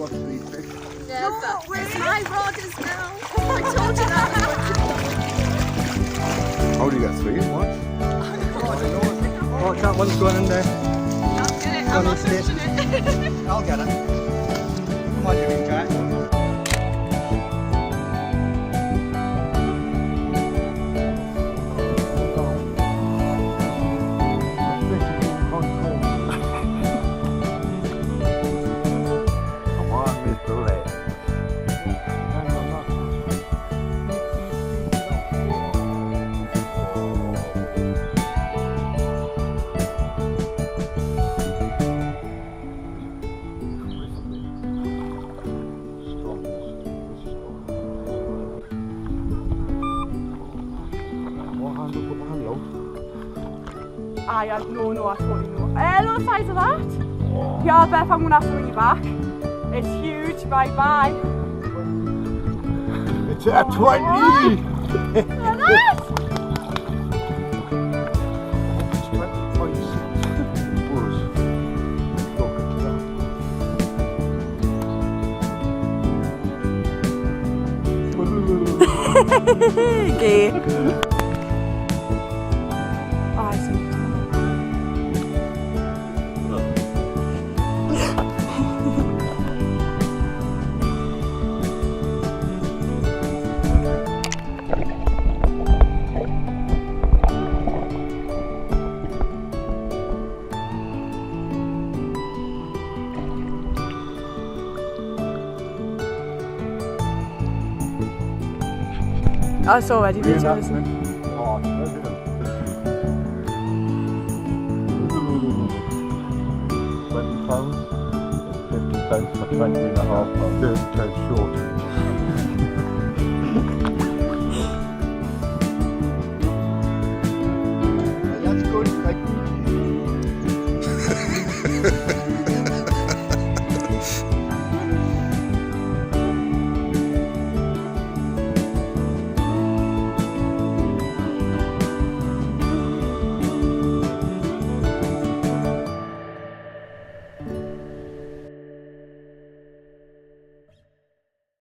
watch these fish. Never. It's my rod as well. I told you that was Oh, you got 3 at once? Watch that one's going in there. I'll get it. I'm not touching it. I'll get it. Come on, you can try it. Come on, Mr. Leg. I had no, I totally know. Look the size of that. Yeah, Beth, I'm gonna have to bring you back. It's huge. Bye bye. It's a 20! Look at that. Okay. Oh, I see. Oh, it's already video, isn't it? Oh, no, no. 20 pounds? 50 pence for 20 and a half pounds. 30 pounds short.